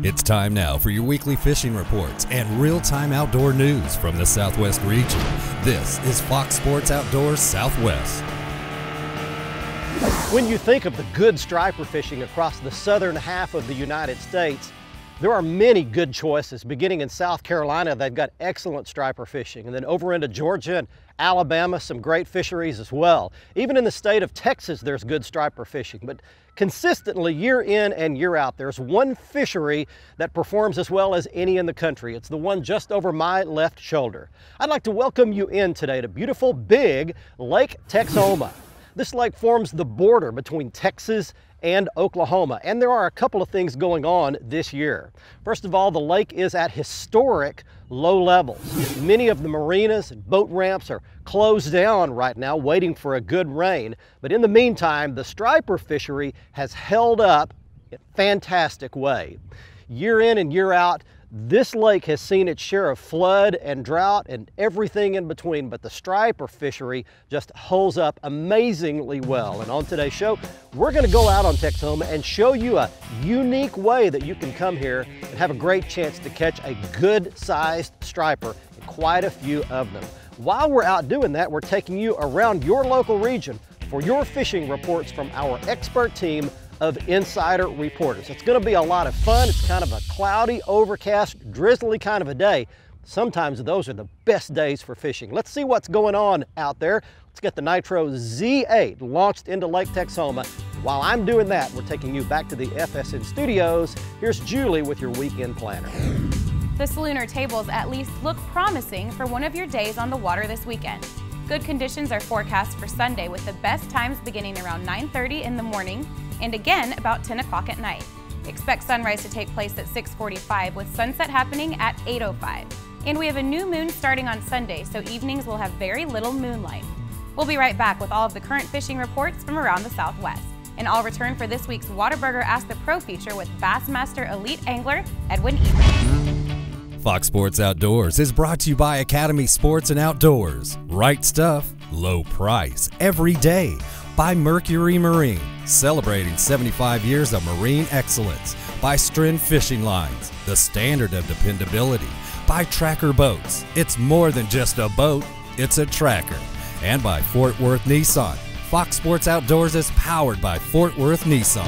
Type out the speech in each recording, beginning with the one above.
It's time now for your weekly fishing reports and real-time outdoor news from the Southwest region. This is Fox Sports Outdoors Southwest. When you think of the good striper fishing across the southern half of the United States, there are many good choices. Beginning in South Carolina, they've got excellent striper fishing. And then over into Georgia and Alabama, some great fisheries as well. Even in the state of Texas, there's good striper fishing. But consistently, year in and year out, there's one fishery that performs as well as any in the country. It's the one just over my left shoulder. I'd like to welcome you in today to beautiful, big Lake Texoma. This lake forms the border between Texas and Oklahoma, and there are a couple of things going on this year. First of all, the lake is at historic low levels. Many of the marinas and boat ramps are closed down right now, waiting for a good rain. But in the meantime, the striper fishery has held up in a fantastic way. Year in and year out, this lake has seen its share of flood and drought and everything in between, but the striper fishery just holds up amazingly well. And on today's show, we're going to go out on Texoma and show you a unique way that you can come here and have a great chance to catch a good-sized striper, and quite a few of them. While we're out doing that, we're taking you around your local region for your fishing reports from our expert team of insider reporters. It's gonna be a lot of fun. It's kind of a cloudy, overcast, drizzly kind of a day. Sometimes those are the best days for fishing. Let's see what's going on out there. Let's get the Nitro Z8 launched into Lake Texoma. While I'm doing that, we're taking you back to the FSN studios. Here's Julie with your weekend planner. The Salooner tables at least look promising for one of your days on the water this weekend. Good conditions are forecast for Sunday with the best times beginning around 9:30 in the morning and again about 10 o'clock at night. Expect sunrise to take place at 6:45 with sunset happening at 8:05. And we have a new moon starting on Sunday, so evenings will have very little moonlight. We'll be right back with all of the current fishing reports from around the Southwest. And I'll return for this week's Whataburger Ask the Pro feature with Bassmaster Elite Angler Edwin Evers. Fox Sports Outdoors is brought to you by Academy Sports and Outdoors. Right stuff, low price, every day. By Mercury Marine, celebrating 75 years of marine excellence. By Stren Fishing Lines, the standard of dependability. By Tracker Boats, it's more than just a boat, it's a tracker. And by Fort Worth Nissan. Fox Sports Outdoors is powered by Fort Worth Nissan.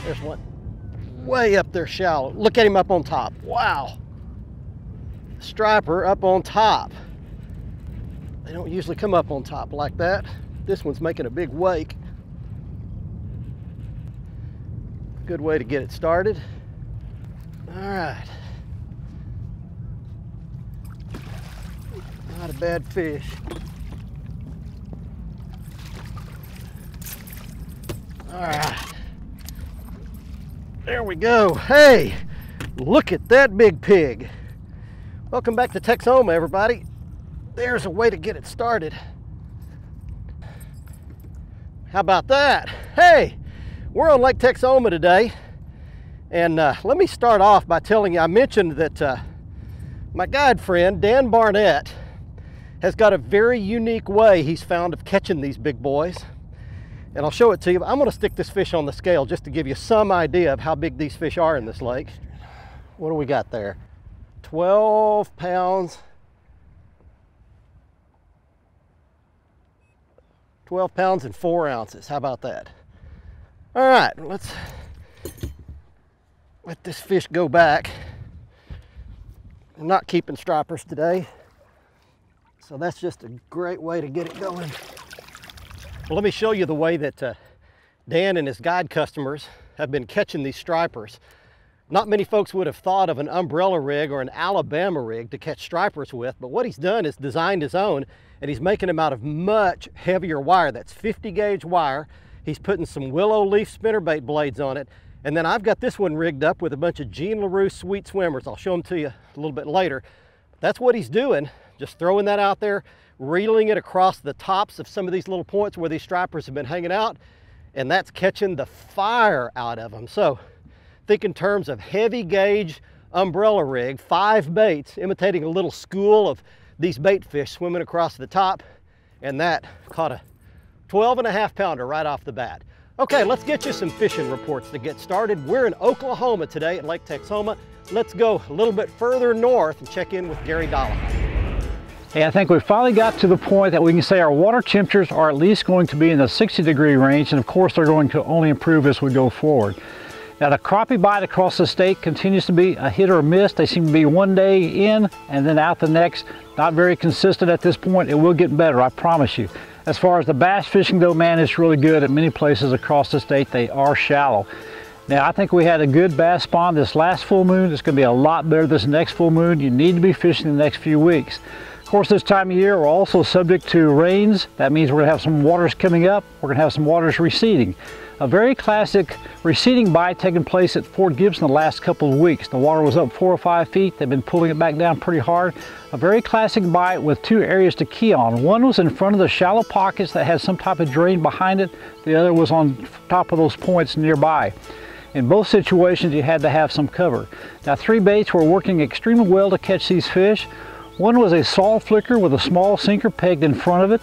There's one way up there shallow. Look at him up on top. Wow. Striper up on top. They don't usually come up on top like that. This one's making a big wake. Good way to get it started. All right. Not a bad fish. All right. There we go. Hey, look at that big pig. Welcome back to Texoma, everybody. There's a way to get it started. How about that? Hey, we're on Lake Texoma today. And let me start off by telling you, I mentioned that my guide friend, Dan Barnett, has got a very unique way he's found of catching these big boys. And I'll show it to you. I'm going to stick this fish on the scale just to give you some idea of how big these fish are in this lake. What do we got there? 12 pounds. 12 pounds and 4 ounces. How about that? All right, let's let this fish go back. I'm not keeping stripers today, so that's just a great way to get it going. Well, let me show you the way that Dan and his guide customers have been catching these stripers. Not many folks would have thought of an umbrella rig or an Alabama rig to catch stripers with, but what he's done is designed his own, and he's making them out of much heavier wire. That's 50 gauge wire. He's putting some willow leaf spinnerbait blades on it, and then I've got this one rigged up with a bunch of Jean LaRue sweet swimmers. I'll show them to you a little bit later. That's what he's doing, just throwing that out there, reeling it across the tops of some of these little points where these stripers have been hanging out, and that's catching the fire out of them. So think in terms of heavy gauge umbrella rig, 5 baits, imitating a little school of these bait fish swimming across the top, and that caught a 12.5 pounder right off the bat. Okay, let's get you some fishing reports to get started. We're in Oklahoma today at Lake Texoma. Let's go a little bit further north and check in with Gary Dollahan. Hey, I think we finally got to the point that we can say our water temperatures are at least going to be in the 60-degree range, and of course they're going to only improve as we go forward. Now the crappie bite across the state continues to be a hit or a miss. They seem to be one day in and then out the next. Not very consistent at this point. It will get better, I promise you. As far as the bass fishing though, man, it's really good at many places across the state. They are shallow. Now I think we had a good bass spawn this last full moon. It's going to be a lot better this next full moon. You need to be fishing the next few weeks. Of course, this time of year we're also subject to rains. That means we're going to have some waters coming up. We're going to have some waters receding. A very classic receding bite taking place at Fort Gibson the last couple of weeks. The water was up 4 or 5 feet. They've been pulling it back down pretty hard. A very classic bite with 2 areas to key on. One was in front of the shallow pockets that had some type of drain behind it. The other was on top of those points nearby. In both situations, you had to have some cover. Now 3 baits were working extremely well to catch these fish. One was a salt flicker with a small sinker pegged in front of it.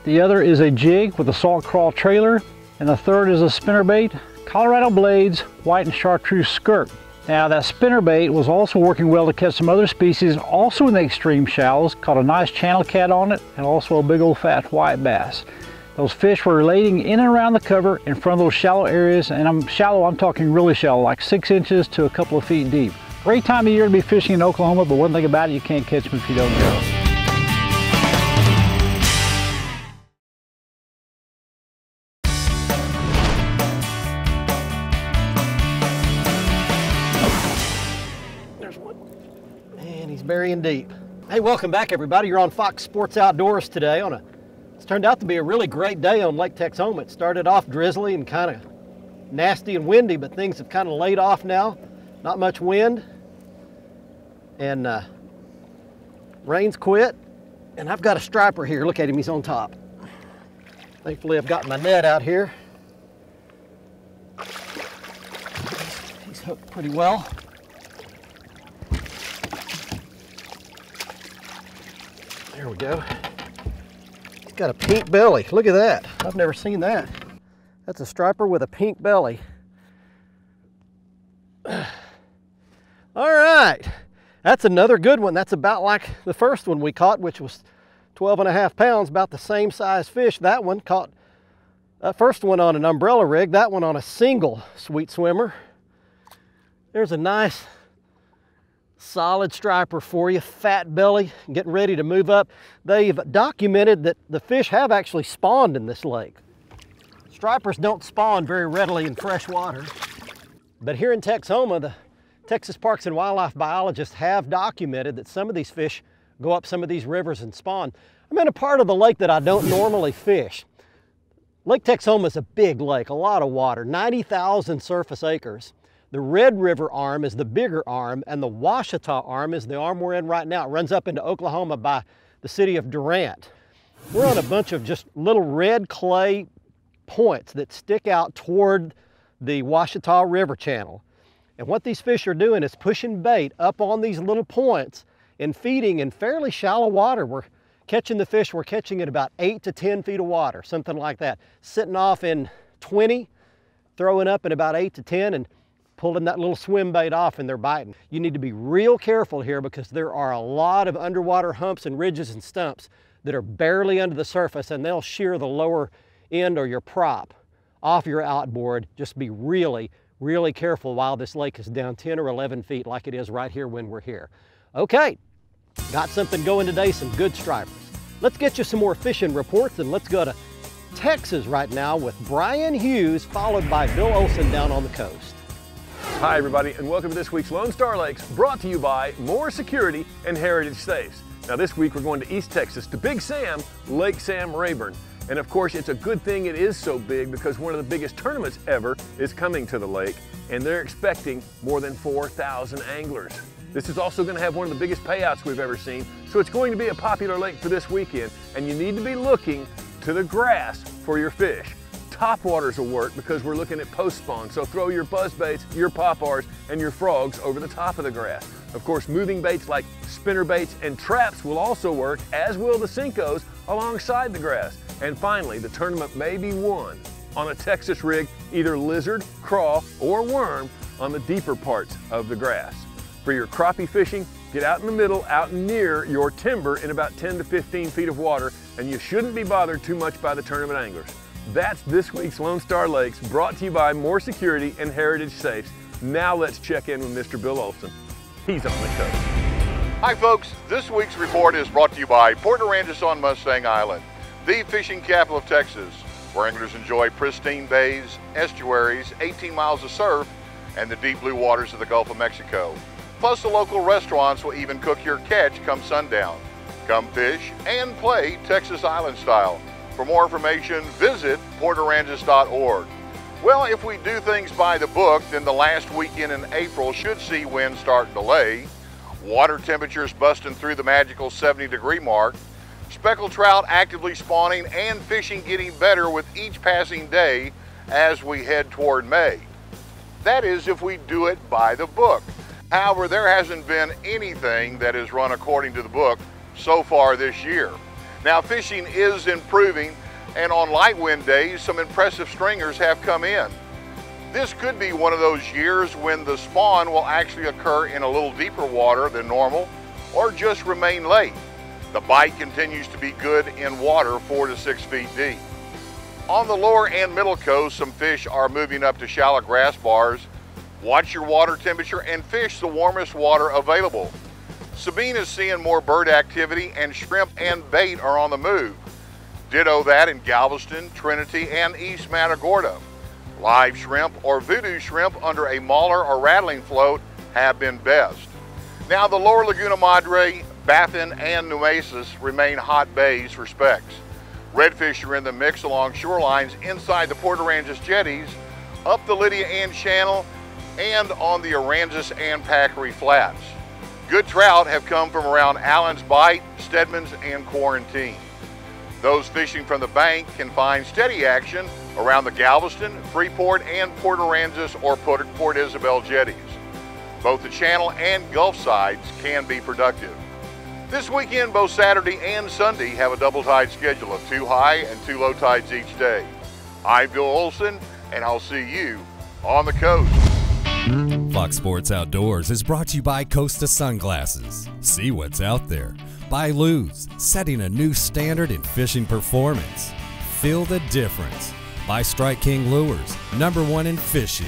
The other is a jig with a salt crawl trailer. And the third is a spinnerbait, Colorado blades, white and chartreuse skirt. Now that spinnerbait was also working well to catch some other species, also in the extreme shallows. Caught a nice channel cat on it and also a big old fat white bass. Those fish were lading in and around the cover in front of those shallow areas, and I'm talking really shallow, like 6 inches to a couple of feet deep. Great time of year to be fishing in Oklahoma, but one thing about it, you can't catch them if you don't go. There's one, and he's burying deep. Hey, welcome back everybody. You're on Fox Sports Outdoors today on it's turned out to be a really great day on Lake Texoma. It started off drizzly and kind of nasty and windy, but things have kind of laid off now. Not much wind, and rain's quit, and I've got a striper here. Look at him, he's on top. Thankfully I've got my net out here. He's hooked pretty well. There we go. He's got a pink belly. Look at that. I've never seen that. That's a striper with a pink belly. All right, that's another good one. That's about like the first one we caught, which was 12.5 pounds, about the same size fish. That one caught, that first one on an umbrella rig, that one on a single sweet swimmer. There's a nice solid striper for you, fat belly, getting ready to move up. They've documented that the fish have actually spawned in this lake. Stripers don't spawn very readily in fresh water, but here in Texoma, the Texas Parks and Wildlife biologists have documented that some of these fish go up some of these rivers and spawn. I'm in a part of the lake that I don't normally fish. Lake Texoma is a big lake, a lot of water, 90,000 surface acres. The Red River arm is the bigger arm, and the Ouachita arm is the arm we're in right now. It runs up into Oklahoma by the city of Durant. We're on a bunch of just little red clay points that stick out toward the Ouachita River channel. And what these fish are doing is pushing bait up on these little points and feeding in fairly shallow water. We're catching the fish, we're catching at about 8 to 10 feet of water, something like that. Sitting off in 20, throwing up in about 8 to 10 and pulling that little swim bait off, and they're biting. You need to be real careful here because there are a lot of underwater humps and ridges and stumps that are barely under the surface, and they'll shear the lower end or your prop off your outboard. Just be really careful while this lake is down 10 or 11 feet like it is right here when we're here. Okay, got something going today, some good stripers. Let's get you some more fishing reports, and let's go to Texas right now with Brian Hughes, followed by Bill Olson down on the coast. Hi everybody, and welcome to this week's Lone Star Lakes, brought to you by More Security and Heritage Safes. Now this week we're going to East Texas to Big Sam, Lake Sam Rayburn. And of course, it's a good thing it is so big because one of the biggest tournaments ever is coming to the lake, and they're expecting more than 4,000 anglers. This is also going to have one of the biggest payouts we've ever seen, so it's going to be a popular lake for this weekend, and you need to be looking to the grass for your fish. top waters will work because we're looking at post spawn. So throw your buzz baits, your poppars, and your frogs over the top of the grass. Of course, moving baits like spinner baits and traps will also work, as will the Senkos alongside the grass. And finally, the tournament may be won on a Texas rig, either lizard, craw, or worm on the deeper parts of the grass. For your crappie fishing, get out in the middle, out near your timber in about 10 to 15 feet of water, and you shouldn't be bothered too much by the tournament anglers. That's this week's Lone Star Lakes, brought to you by More Security and Heritage Safes. Now let's check in with Mr. Bill Olson. He's on the coast. Hi folks, this week's report is brought to you by Port Aransas on Mustang Island, the fishing capital of Texas, where anglers enjoy pristine bays, estuaries, 18 miles of surf, and the deep blue waters of the Gulf of Mexico. Plus the local restaurants will even cook your catch come sundown. Come fish and play Texas Island style. For more information, visit portaransas.org. Well, if we do things by the book, then the last weekend in April should see winds start to lay, water temperatures busting through the magical 70-degree mark, speckled trout actively spawning, and fishing getting better with each passing day as we head toward May. That is if we do it by the book. However, there hasn't been anything that is run according to the book so far this year. Now, fishing is improving, and on light wind days, some impressive stringers have come in. This could be one of those years when the spawn will actually occur in a little deeper water than normal, or just remain late. The bite continues to be good in water 4 to 6 feet deep. On the lower and middle coast, some fish are moving up to shallow grass bars. Watch your water temperature and fish the warmest water available. Sabine is seeing more bird activity, and shrimp and bait are on the move. Ditto that in Galveston, Trinity, and East Matagorda. Live shrimp or voodoo shrimp under a mauler or rattling float have been best. Now the lower Laguna Madre, Baffin, and Nueces remain hot bays for specks. Redfish are in the mix along shorelines inside the Port Aransas jetties, up the Lydia Ann Channel, and on the Aransas and Packery Flats. Good trout have come from around Allen's Bight, Stedman's, and Quarantine. Those fishing from the bank can find steady action around the Galveston, Freeport, and Port Aransas or Port Isabel jetties. Both the channel and Gulf sides can be productive. This weekend, both Saturday and Sunday have a double tide schedule of 2 high and 2 low tides each day. I'm Bill Olson, and I'll see you on the coast. Fox Sports Outdoors is brought to you by Costa Sunglasses. See what's out there. By Luz, setting a new standard in fishing performance. Feel the difference. By Strike King Lures, #1 in fishing.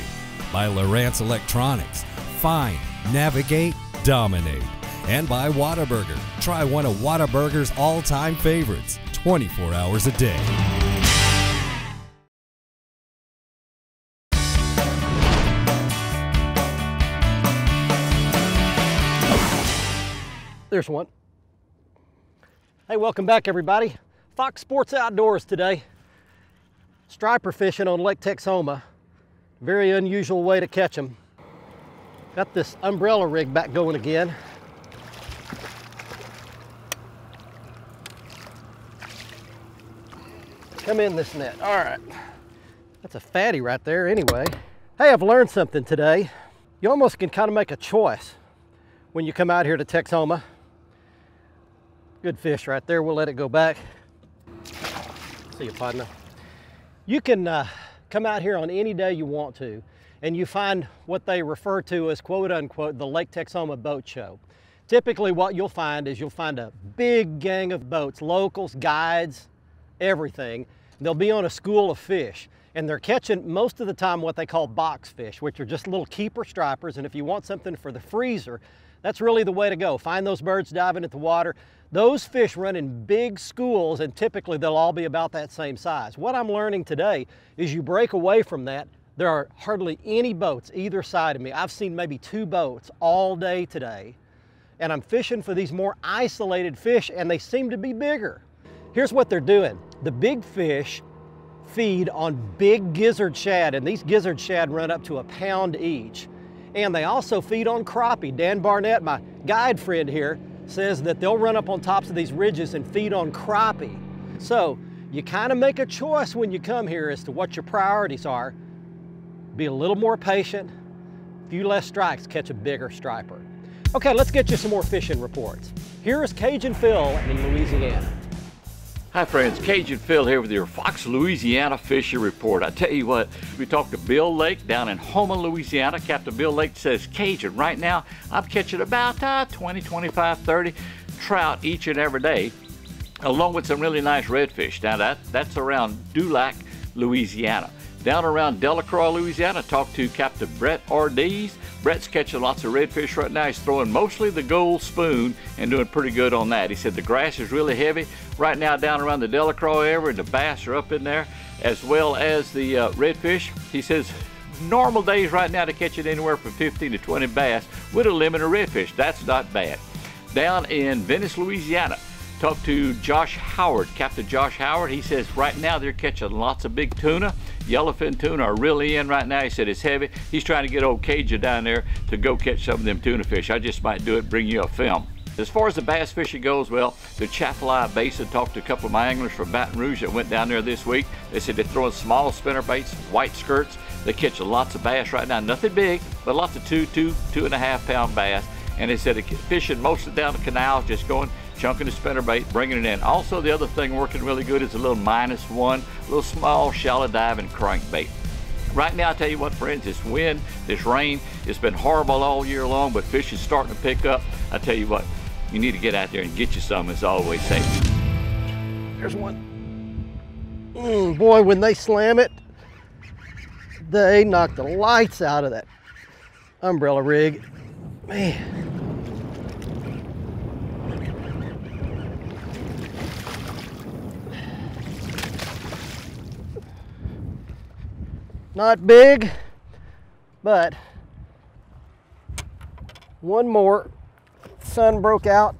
By Lowrance Electronics, find, navigate, dominate. And by Whataburger. Try one of Whataburger's all-time favorites, 24 hours a day. There's one. Hey, welcome back everybody. Fox Sports Outdoors today. Striper fishing on Lake Texoma. Very unusual way to catch them. Got this umbrella rig back going again. Come in this net. All right. That's a fatty right there anyway. Hey, I've learned something today. You almost can kind of make a choice when you come out here to Texoma. Good fish right there. We'll let it go back. See you, partner. You can come out here on any day you want to, and you find what they refer to as quote unquote the Lake Texoma Boat Show. Typically what you'll find is you'll find a big gang of boats, locals, guides, everything. They'll be on a school of fish, and they're catching most of the time what they call box fish, which are just little keeper stripers. And if you want something for the freezer, that's really the way to go. Find those birds diving at the water. Those fish run in big schools, and typically they'll all be about that same size. What I'm learning today is you break away from that. There are hardly any boats either side of me. I've seen maybe 2 boats all day today, and I'm fishing for these more isolated fish, and they seem to be bigger. Here's what they're doing. The big fish feed on big gizzard shad, and these gizzard shad run up to a pound each. And they also feed on crappie. Dan Barnett, my guide friend here, says that they'll run up on tops of these ridges and feed on crappie. So You kind of make a choice when you come here as to what your priorities are. Be a little more patient, a few less strikes, catch a bigger striper. Okay, let's get you some more fishing reports. Here is Cajun Phil in Louisiana. Hi friends, Cajun Phil here with your Fox Louisiana Fishing Report. I tell you what, we talked to Bill Lake down in Houma, Louisiana. Captain Bill Lake says, Cajun, right now I'm catching about 20, 25, 30 trout each and every day, along with some really nice redfish. Now that's around Dulac, Louisiana. Down around Delacroix, Louisiana, talked to Captain Brett Ordiz. Brett's catching lots of redfish right now. He's throwing mostly the gold spoon and doing pretty good on that. He said the grass is really heavy right now down around the Delacroix area, and the bass are up in there, as well as the redfish. He says normal days right now to catch it anywhere from 15 to 20 bass with a limit of redfish. That's not bad. Down in Venice, Louisiana, talked to Josh Howard, Captain Josh Howard. He says right now they're catching lots of big tuna. Yellowfin tuna are really in right now. He said it's heavy. He's trying to get old Cajun down there to go catch some of them tuna fish. I just might do it, bring you a film. As far as the bass fishing goes, well, the Chaffalaya Basin, talked to a couple of my anglers from Baton Rouge that went down there this week. They said they're throwing small spinner baits, white skirts. They're catching lots of bass right now. Nothing big, but lots of 2.5 pound bass. And they said they're fishing mostly down the canal, just going, chunking the spinner bait, bringing it in. Also, the other thing working really good is a little -1, little small shallow diving crankbait. Right now, I tell you what, friends, this wind, this rain, it's been horrible all year long, but fish is starting to pick up. I tell you what, you need to get out there and get you some, as I always say. There's one. Boy, when they slam it, they knock the lights out of that umbrella rig. Man. Not big, but one more. Sun broke out,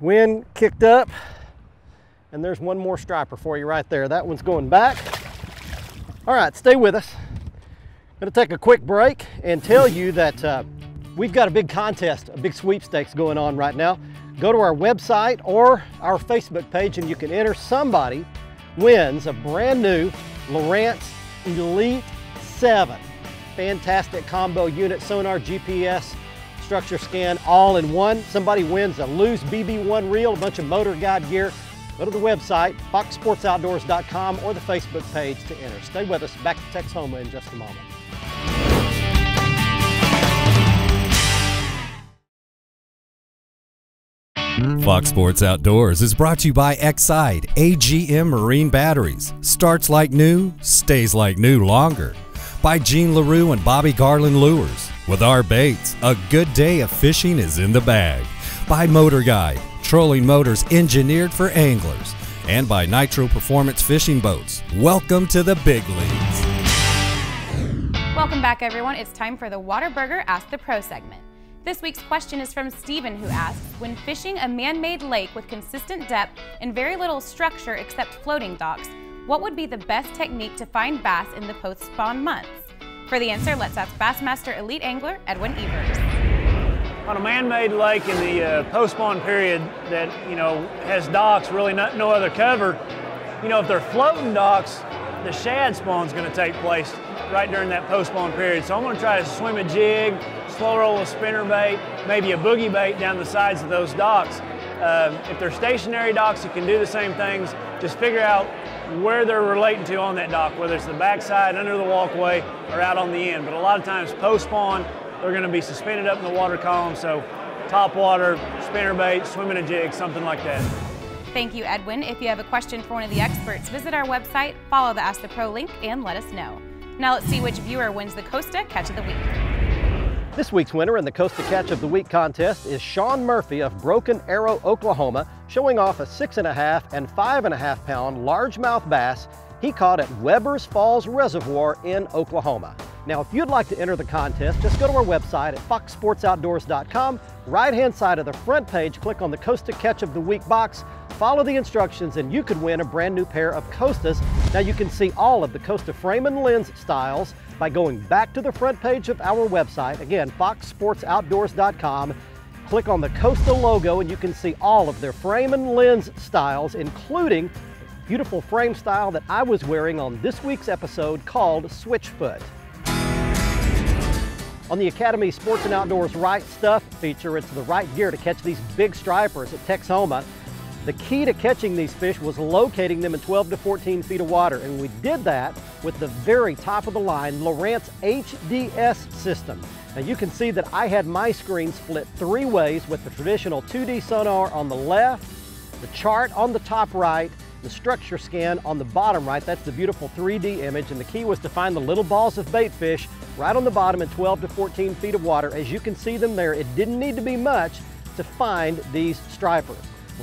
wind kicked up, and there's one more striper for you right there. That one's going back. All right, stay with us. I'm gonna take a quick break and tell you that we've got a big contest, a big sweepstakes going on right now. Go to our website or our Facebook page and you can enter. Somebody wins a brand new Lowrance Elite 7. Fantastic combo unit, sonar, GPS, structure scan, all in one. Somebody wins a loose BB1 reel, a bunch of motor guide gear. Go to the website, foxsportsoutdoors.com, or the Facebook page to enter. Stay with us. Back to Texoma in just a moment. Fox Sports Outdoors is brought to you by Exide AGM Marine Batteries. Starts like new, stays like new longer. By Gene LaRue and Bobby Garland Lures. With our baits, a good day of fishing is in the bag. By Motor Guide, trolling motors engineered for anglers. And by Nitro Performance Fishing Boats. Welcome to the big leagues. Welcome back, everyone. It's time for the Waterburger Ask the Pro segment. This week's question is from Stephen, who asks, when fishing a man-made lake with consistent depth and very little structure except floating docks, what would be the best technique to find bass in the post-spawn months? For the answer, let's ask Bassmaster Elite Angler Edwin Evers. On a man-made lake in the post-spawn period that, has docks, really no other cover, if they're floating docks, the shad spawn's going to take place right during that post-spawn period. So I'm going to try to swim a jig, slow roll a spinner bait, maybe a boogie bait down the sides of those docks. If they're stationary docks, you can do the same things. Just figure out where they're relating to on that dock, whether it's the backside, under the walkway, or out on the end. But a lot of times post-spawn, they're going to be suspended up in the water column, so top water, spinner bait, swimming a jig, something like that. Thank you, Edwin. If you have a question for one of the experts, visit our website, follow the Ask the Pro link, and let us know. Now let's see which viewer wins the Costa Catch of the Week. This week's winner in the Costa Catch of the Week contest is Sean Murphy of Broken Arrow, Oklahoma, showing off a 6.5 and 5.5 pound largemouth bass he caught at Weber's Falls Reservoir in Oklahoma. Now, if you'd like to enter the contest, just go to our website at foxsportsoutdoors.com. Right-hand side of the front page, click on the Costa Catch of the Week box, follow the instructions, and you could win a brand new pair of Costas. Now, you can see all of the Costa frame and lens styles by going back to the front page of our website. Again, foxsportsoutdoors.com. Click on the Costa logo and you can see all of their frame and lens styles, including a beautiful frame style that I was wearing on this week's episode called Switchfoot. On the Academy Sports and Outdoors Right Stuff feature, it's the right gear to catch these big stripers at Texoma. The key to catching these fish was locating them in 12 to 14 feet of water, and we did that with the very top of the line Lowrance HDS system. Now you can see that I had my screen split 3 ways with the traditional 2D sonar on the left, the chart on the top right, the structure scan on the bottom right. That's the beautiful 3D image, and the key was to find the little balls of bait fish right on the bottom in 12 to 14 feet of water. As you can see them there, it didn't need to be much to find these stripers.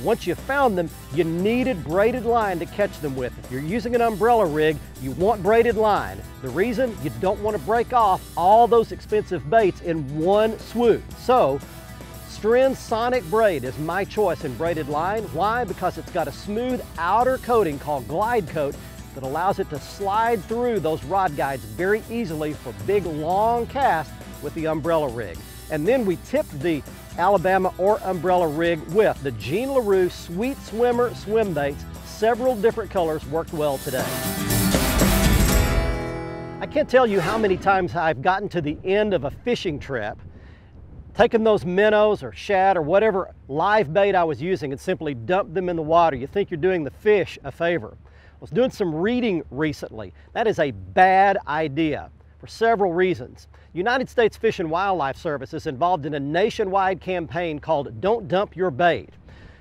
Once you found them, you needed braided line to catch them with. If you're using an umbrella rig, you want braided line. The reason, you don't want to break off all those expensive baits in one swoop. So, Stren's Sonic Braid is my choice in braided line. Why? Because it's got a smooth outer coating called Glide Coat that allows it to slide through those rod guides very easily for big, long casts with the umbrella rig. And then we tipped the Alabama or umbrella rig with the Jean LaRue Sweet Swimmer swim baits. Several different colors worked well today. I can't tell you how many times I've gotten to the end of a fishing trip, taken those minnows or shad or whatever live bait I was using and simply dumped them in the water. You think you're doing the fish a favor. I was doing some reading recently. That is a bad idea for several reasons. United States Fish and Wildlife Service is involved in a nationwide campaign called Don't Dump Your Bait.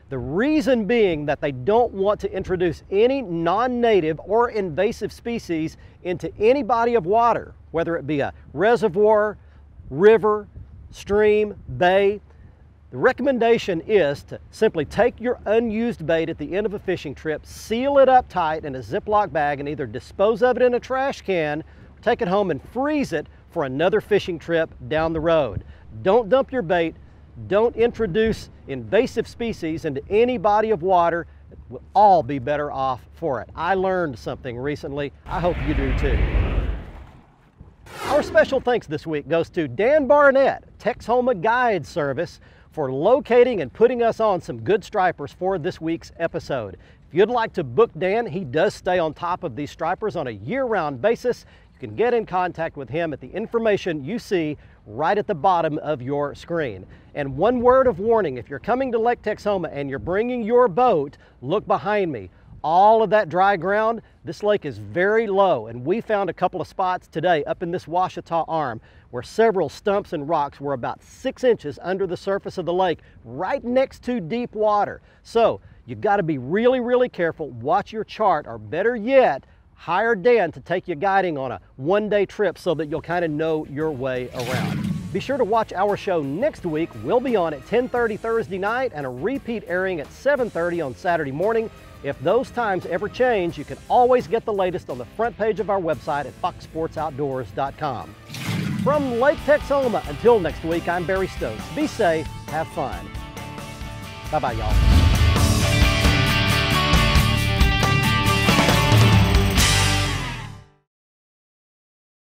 The reason being that they don't want to introduce any non-native or invasive species into any body of water, whether it be a reservoir, river, stream, bay. The recommendation is to simply take your unused bait at the end of a fishing trip, seal it up tight in a Ziploc bag, and either dispose of it in a trash can or take it home and freeze it for another fishing trip down the road. Don't dump your bait. Don't introduce invasive species into any body of water. We'll all be better off for it. I learned something recently. I hope you do too. Our special thanks this week goes to Dan Barnett, Texoma Guide Service, for locating and putting us on some good stripers for this week's episode. If you'd like to book Dan, he does stay on top of these stripers on a year-round basis. You can get in contact with him at the information you see right at the bottom of your screen. And one word of warning, if you're coming to Lake Texoma and you're bringing your boat, look behind me. All of that dry ground, this lake is very low, and we found a couple of spots today up in this Washita Arm where several stumps and rocks were about 6 inches under the surface of the lake, right next to deep water. So you've got to be really, really careful. Watch your chart, or better yet, hire Dan to take you guiding on a one-day trip so that you'll kind of know your way around. Be sure to watch our show next week. We'll be on at 10:30 Thursday night and a repeat airing at 7:30 on Saturday morning. If those times ever change, you can always get the latest on the front page of our website at foxsportsoutdoors.com. From Lake Texoma, until next week, I'm Barry Stokes. Be safe, have fun. Bye-bye, y'all.